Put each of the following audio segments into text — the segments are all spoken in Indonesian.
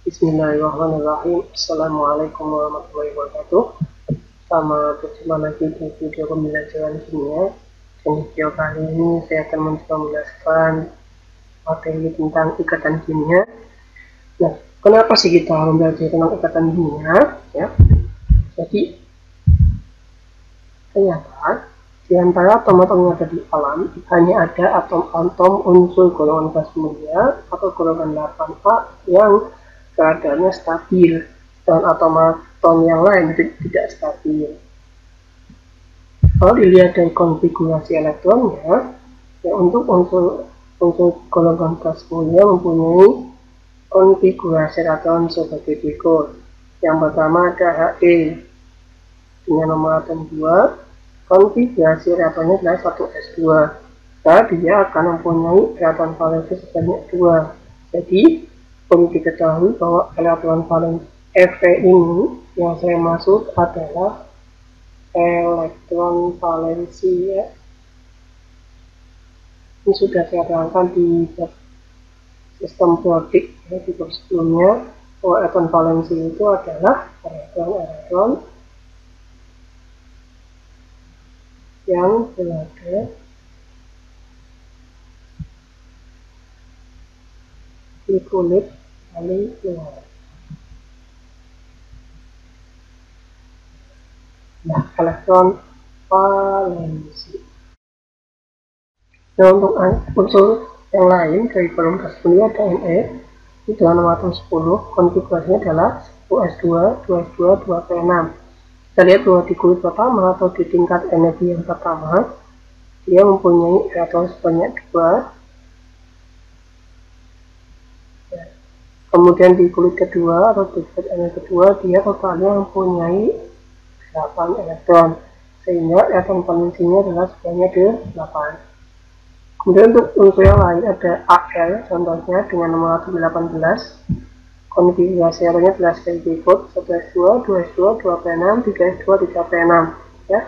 Bismillahirrahmanirrahim. Assalamualaikum warahmatullahi wabarakatuh. Selamat berjumpa lagi di video pembelajaran kimia. Dan di video kali ini saya akan mencoba menjelaskan materi tentang ikatan kimia. Nah, kenapa sih kita harus belajar tentang ikatan kimia? Ya, jadi ternyata di antara atom-atom yang ada di alam hanya ada atom-atom unsur golongan gas mulia atau golongan 8A yang keadaannya stabil, dan atom-atom yang lain tidak stabil. Kalau dilihat dari konfigurasi elektronnya, ya untuk unsur golongan gas mulia mempunyai konfigurasi elektron sebagai berikut. Yang pertama ada He dengan nomor atom 2, konfigurasi elektronnya adalah 1s2, dan dia akan mempunyai elektron valensi sebanyak 2. Jadi perlu diketahui bahwa elektron valensi Fe ini yang saya maksud adalah elektron valensi ya. Ini sudah saya terangkan di sistem periodik ya, di bab sebelumnya, bahwa elektron valensi itu adalah elektron-elektron yang berada di kulit paling luar. Nah, elektron valensi. Nah, untuk unsur yang lain dari golongan gas mulia ada Ne di dalam nomor atom 10, konfigurasinya adalah 1s2, 2s2, 2p6. Kita lihat bahwa di kulit pertama atau di tingkat energi yang pertama, dia mempunyai elektron sebanyak 2. Kemudian di kulit kedua atau di tingkat energi kedua, dia totalnya mempunyai 8 elektron, sehingga elektron valensinya adalah sebanyak 8. Kemudian untuk unsur yang lain ada Al, contohnya dengan nomor atom 18, konfigurasi elektronnya adalah sebagai berikut: 1s2, 2s2, 2p6, 3s2, 3p6 ya.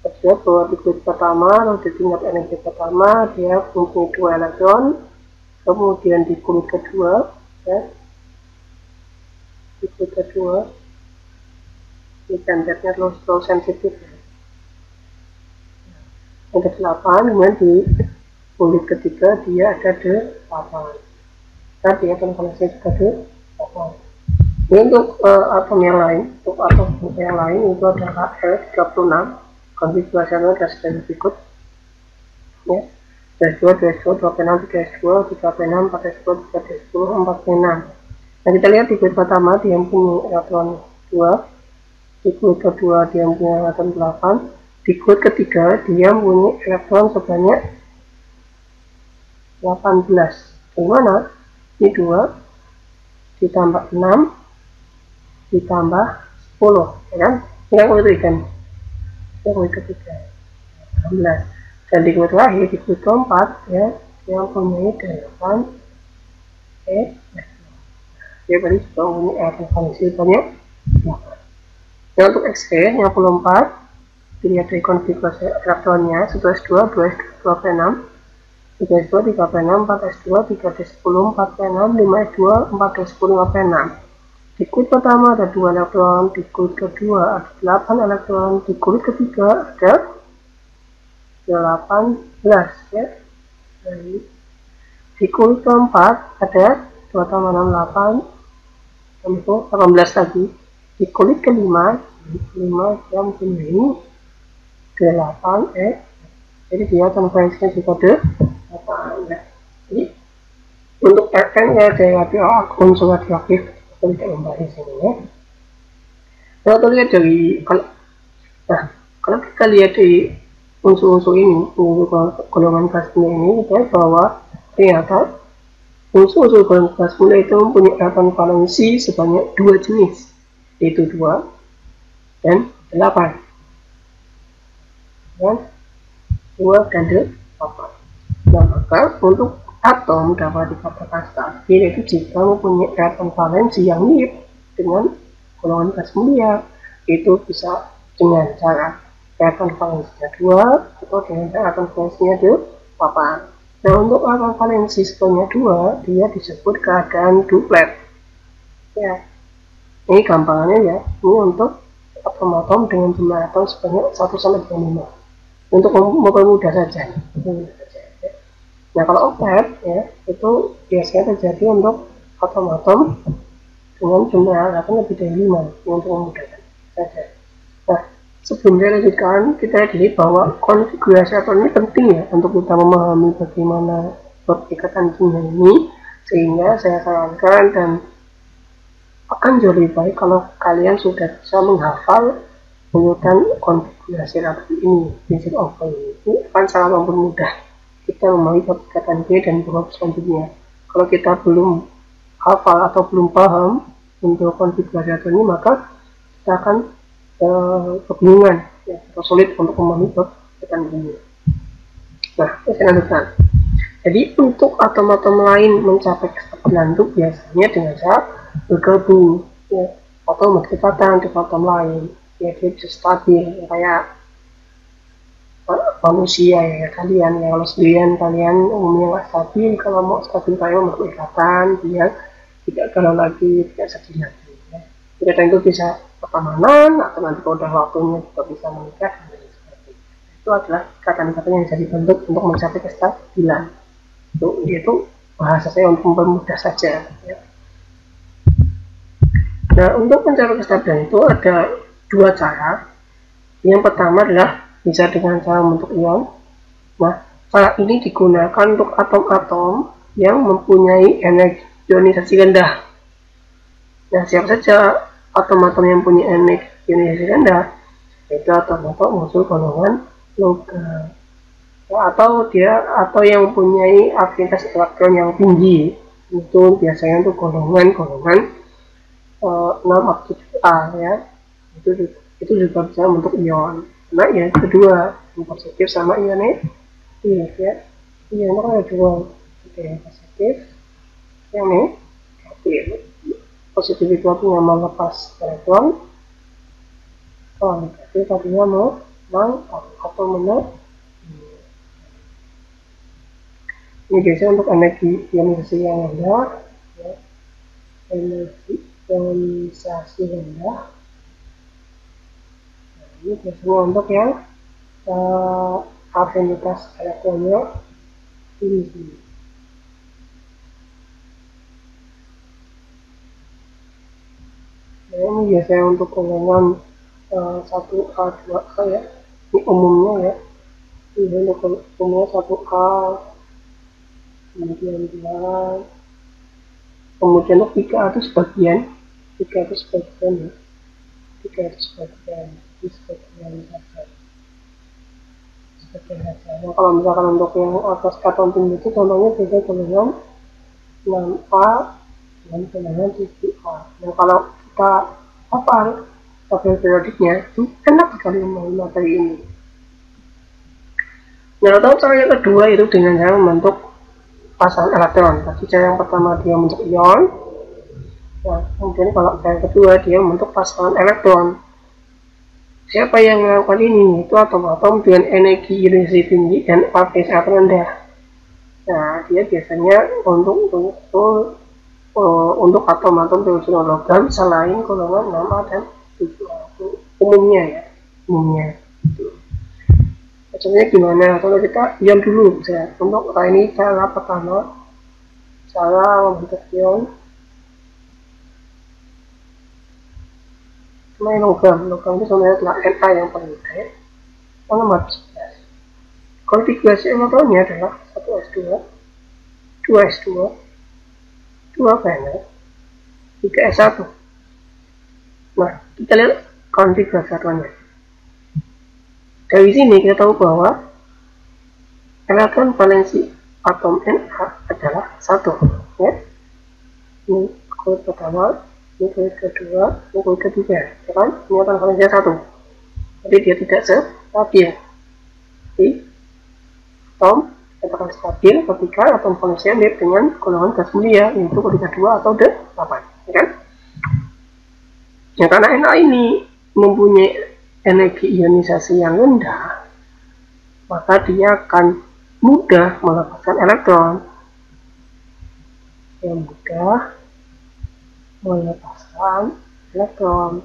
Kita bahwa di kulit pertama atau di tingkat energi pertama dia mempunyai 2 elektron, kemudian di kulit kedua ya, di kulit kedua ini temperaturenya low sensitif ya. Yang ke-8, kemudian di kulit ketiga dia ada 8. Nah, dia akan valensinya juga 8. Ini untuk atom yang lain, untuk atom yang lain itu adalah L36, konfigurasinya adalah sebagai berikut ya: 2s2, 2s2, 2p6, 3s2, 3p6, 4s2, 3d10, 4p6. Nah, kita lihat di kulit pertama dia mempunyai elektron 2, di kulit kedua dia mempunyai elektron 8, di kulit ketiga dia mempunyai elektron sebanyak 18. Bagaimana? Ini 2 ditambah 6 ditambah 10 ya kan? Ini yang kulit kan? Yang kulit ketiga 16. Dan di kulit terakhir, di kulit keempat ya, dia mempunyai 8 dia berarti juga mempunyai elektron valensi banyak 8. Nah, untuk Xe yang 24 dilihat dari konfigurasi elektronnya: 1s2, 2s2, 2p6, 3s2, 3p6, 4s2, 3d10, 4p6, 5s2, 4d10, 5p6. Di kulit pertama ada 2 elektron, di kulit kedua ada 8 elektron, di kulit ketiga ada 18 ya. Di kulit keempat ada 2 tambah 6, 8, itu 18 lagi. Di kulit kelima, 5 dia mempunyai 8 jadi dia konversinya juga 8 ya. Jadi untuk Fn ya dari unsur radioaktif kita tidak membahas ini ya. Nah, kita lihat dari kalau kita lihat dari unsur-unsur ini, golongan gas mulia ini, kita bahwa ternyata unsur-unsur golongan gas mulia itu mempunyai elektron valensi sebanyak 2 jenis, yaitu 2 dan 8 ya, 2 dan 8. Nah, maka untuk atom dapat dikatakan stabil yaitu jika mempunyai elektron valensi yang mirip dengan golongan gas mulia. Itu bisa dengan cara elektron valensinya 2 atau dengan cara elektron valensinya 8. Nah, untuk elektron valensi sebanyak 2 dia disebut keadaan duplet. Ya, ini gampangannya ya, ini untuk atom-atom dengan jumlah atom sebanyak 1-5 untuk mempermudah saja. Nah, kalau octet ya, itu biasanya terjadi untuk atom-atom dengan jumlah atom lebih dari 5 untuk memudahkan saja. Nah, sebelum saya lanjutkan, kita lihat bahwa konfigurasi atom ini penting ya untuk kita memahami bagaimana ikatan kimia ini, sehingga saya sarankan dan akan jauh lebih baik kalau kalian sudah bisa menghafal urutan konfigurasi atom ini, prinsip of ini akan sangat mempermudah kita memahami ikatan kimia dan bab selanjutnya. Kalau kita belum hafal atau belum paham untuk konfigurasi atom ini, maka kita akan kebingungan ya, atau sulit untuk memahami ikatan kimia. Nah, saya lanjutkan. Jadi untuk atom-atom lain mencapai kestabilan itu biasanya dengan cara bergabung ya, atau berkekuatan dengan atom lain ya, dia bisa stabil ya, kayak manusia ya kalian ya, kalau sendirian kalian umumnya nggak stabil, kalau mau stabil kalian membuat ikatan biar tidak galau lagi, tidak sedih lagi ya. Ikatan itu bisa pertemanan atau nanti kalau udah waktunya juga bisa menikah dan sebagainya. Itu adalah ikatan-ikatan yang bisa dibentuk untuk mencapai kestabilan. Itu bahasa saya untuk mempermudah saja ya. Nah, untuk mencapai kestabilan itu ada dua cara. Yang pertama adalah bisa dengan cara membentuk ion. Nah, cara ini digunakan untuk atom-atom yang mempunyai energi ionisasi rendah. Nah, siapa saja atom-atom yang punya energi ionisasi rendah? Itu atom-atom unsur golongan logam. Atau yang mempunyai afinitas elektron yang tinggi, itu biasanya untuk golongan 6 atau 7A ya, itu juga bisa membentuk ion. Nah, yang kedua, yang positif sama ion negatif ya. Ion itu ada dua, yang positif, yang negatif. Positif itu artinya melepas elektron, kalau negatif artinya mengangkat atau menarik. Ini biasanya untuk energi ionisasi yang rendah ya, energi ionisasi rendah. Nah, ini biasanya untuk yang afinitas elektronnya tinggi. Nah, ini biasanya untuk golongan 1A, 2A ya, ini umumnya ya, ini untuk umumnya 1A, kemudian 2, kemudian untuk 3A itu sebagian, 3 itu sebagian ya, 3 itu sebagian, ini sebagian saja. Nah, kalau misalkan untuk yang atas katon tinggi itu contohnya beda golongan 6A dan golongan 7A. Nah, kalau kita hafal tabel periodiknya itu enak sekali memahami materi ini. Nah, atau cara yang kedua itu dengan cara membentuk pasangan elektron. Tadi cara yang pertama dia membentuk ion. Nah, kemudian kalau cara yang kedua dia membentuk pasangan elektron. Siapa yang melakukan ini? Itu atom-atom dengan energi ionisasi tinggi dan afinitas rendah. Nah, dia biasanya untuk atom-atom berunsur logam selain golongan 6A dan 7A. Itu umumnya ya, umumnya. Caranya gimana? Kalau kita ion dulu ya. Untuk ini cara pertama, cara membentuk ion. Ini logam itu sebenarnya adalah Na yang paling mudah ya. Nomor 11. Konfigurasi elektronnya adalah 1s2, 2s2, 2 planet, 3s1. Nah, kita lihat konfigurasi elektronnya. Dari sini kita tahu bahwa elektron valensi atom Na adalah 1 ya. Ini kode pertama, ini kode kedua, ini kode ketiga ya kan? Ini akan valensinya 1, jadi dia tidak stabil. Jadi atom akan stabil ketika atom valensinya mirip dengan golongan gas mulia, yaitu kode 2 atau D8 ya kan? Ya, karena Na ini mempunyai energi ionisasi yang rendah, maka dia akan mudah melepaskan elektron. Yang mudah melepaskan elektron.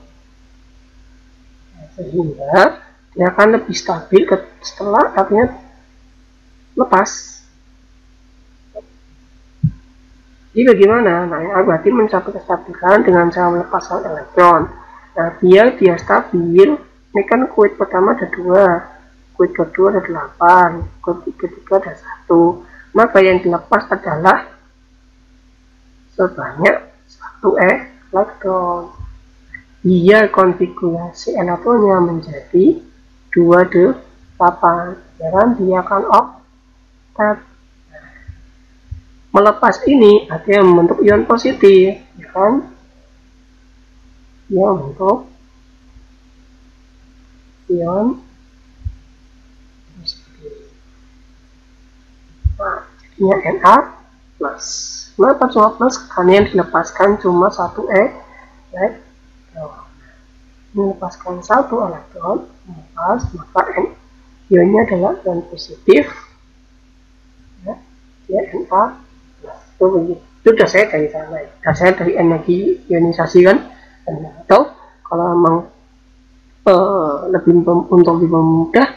Sehingga dia akan lebih stabil setelah akhirnya lepas. Jadi bagaimana? Nah, yang berarti mencapai kestabilan dengan cara melepaskan elektron. Nah, biar dia stabil, ini kan kuit pertama ada 2, kuit kedua ada 8, kuit ketiga ada 1. Maka yang dilepas adalah sebanyak 1 elektron. Biar konfigurasi elektronnya menjadi 2d8, ya kan, dia akan oktet. Melepas ini artinya membentuk ion positif, ya kan, dia membentuk ion positif. Nah, jadinya Na plus. Kenapa cuma plus? Karena yang dilepaskan cuma 1 elektron. Melepaskan 1 elektron, melepas, maka ionnya adalah ion positif, ya, dia Na plus. Itu udah saya dari sana, saya dari energi ionisasi kan. Atau kalau memang untuk lebih mudah,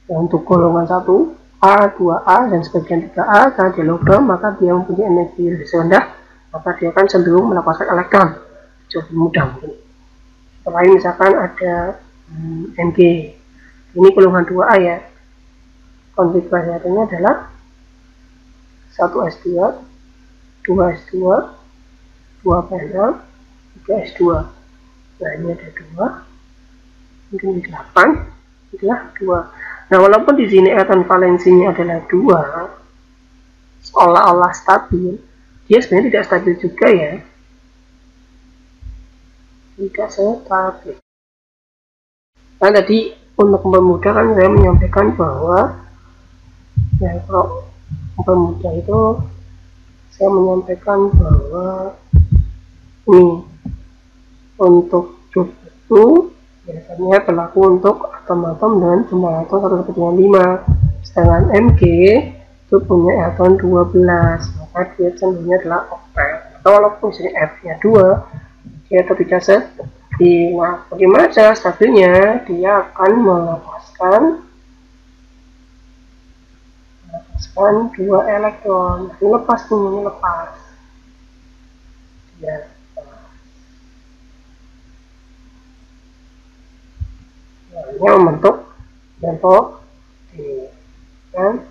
ya, untuk golongan 1A, 2A, dan sebagian 3A karena dia logam, maka dia mempunyai energi lebih rendah, maka dia akan cenderung melepaskan elektron. Lebih mudah mungkin. Selain misalkan ada Mg, ini golongan 2A ya, konfigurasi atomnya adalah 1s2, 2s2, 2p6, 3s2. Nah, ini ada 2, mungkin 8, itulah 2. Nah, walaupun di sini elektron valensinya adalah 2, seolah-olah stabil, dia sebenarnya tidak stabil juga ya. Tidak stabil. Nah, tadi untuk mempermudah saya menyampaikan bahwa ya, kalau mempermudah itu saya menyampaikan bahwa ini untuk job itu biasanya berlaku untuk atom-atom dengan jumlah elektron 1/5, sedangkan Mg itu punya elektron 12, maka dia cenderungnya adalah oktet. Atau walaupun sini F-nya 2, dia tidak stabil. Nah, bagaimana cara stabilnya? Dia akan melepaskan 2 elektron. Ini lepas nih, ini lepas. Ya. Nah, ini membentuk contoh ini kan,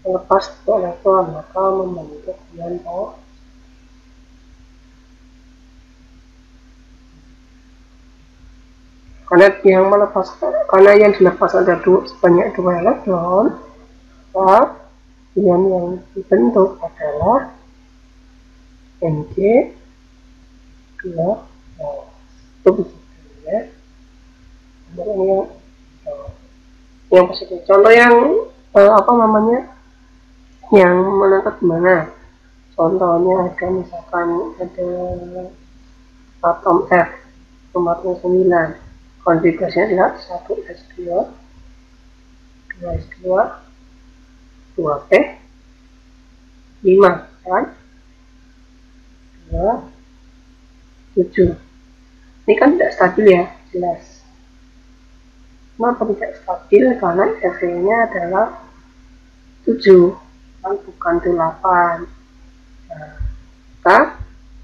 melepas 2 elektron, maka membentuk contoh. Karena yang dilepas ada sebanyak 2 elektron, maka ion yang dibentuk adalah Mg 2. Itu begitu ya. Ini yang positif. Contoh yang yang menangkap mana? Contohnya ada misalkan ada atom F nomornya 9, konfigurasinya adalah 1s2, 2s2, 2p, 5 kan, 2, 7. Ini kan tidak stabil ya, jelas. Kenapa tidak stabil? Karena F-nya adalah 7 kan, bukan 8. Nah,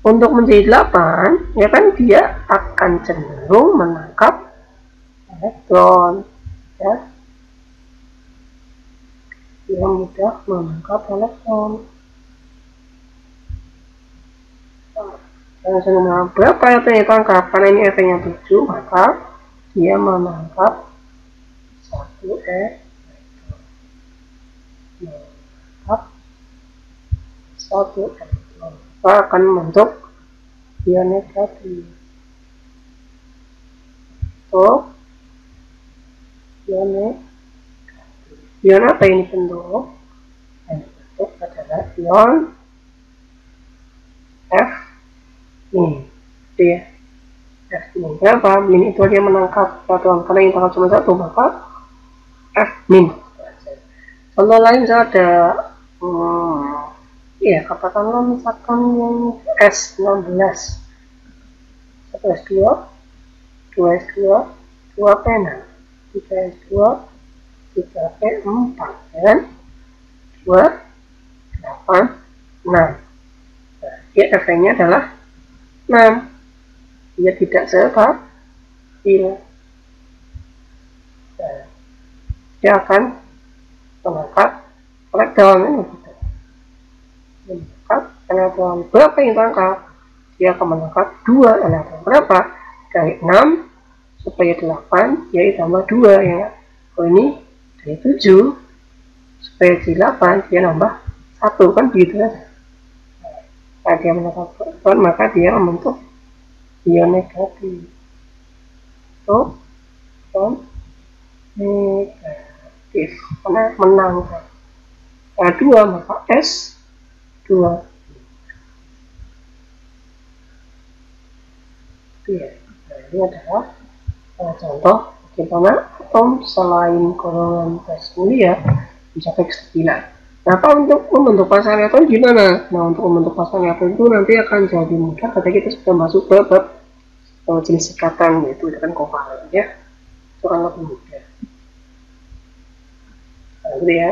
untuk menjadi 8 ya kan, dia akan cenderung menangkap elektron ya, dia mudah menangkap elektron. Berapa elektron yang ditangkap? Karena ini F-nya 7, maka dia menangkap 1 elektron. Menangkap 1 elektron, maka akan membentuk ion negatif. Untuk ion negatif. Ion apa ini bentuk? Yang dibentuk adalah ion F min, ya. F min. Kenapa? Min itu dia menangkap proton, karena yang tangkap cuma 1, maka F min. Contoh lain misalnya ada Ya, katakanlah misalkan yang S16, 1S2, 2S2, 2P6, 3S2, 3P4, ya kan? 2, 8, 6. Nah, dia efeknya adalah 6. Dia tidak stabil. Nah, dia akan mengangkat elektron ini gitu. Mengangkat elektron. Berapa yang terangkat? Dia akan mengangkat 2 elektron. Berapa? Dari 6 supaya 8, ya tambah 2 ya. Kalau ini dari 7 supaya jadi 8, dia nambah 1 kan begitu saja. Nah, dia mengangkat elektron, maka dia membentuk ion negatif. So, ion negatif karena menang. Nah, 2 maka S2. Ya. Nah, ini adalah contoh bagaimana atom selain golongan gas mulia mencapai kestabilan. Nah, untuk membentuk pasangan atom gimana? Nah, untuk membentuk pasangan atom itu nanti akan jadi mudah ketika kita sudah masuk ke bab jenis ikatan, yaitu ikatan kovalen ya. Itu akan lebih mudah. Nah, gitu ya.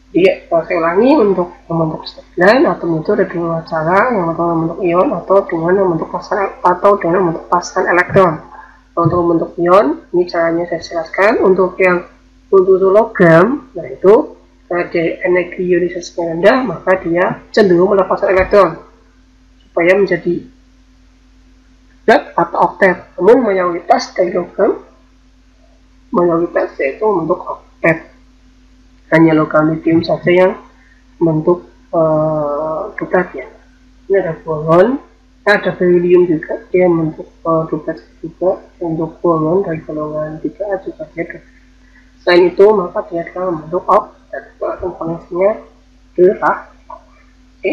Jadi, saya ulangi, untuk membentuk kestabilan atom itu ada dua cara, yang pertama membentuk ion atau dengan membentuk pasangan elektron. Untuk membentuk ion, ini caranya saya jelaskan. Untuk yang untuk logam, nah itu ada energi ionisasinya rendah, maka dia cenderung melepaskan elektron supaya menjadi dat atau oktet. Namun mayoritas dari logam, mayoritas yaitu membentuk oktet. Hanya logam lithium saja yang membentuk duplet ya. Ini ada boron, ada beryllium juga, dia membentuk duplet juga. Untuk boron dari golongan 3A juga dia duplet. Selain itu, maka dia akan membentuk oktet. Komponensinya adalah oke.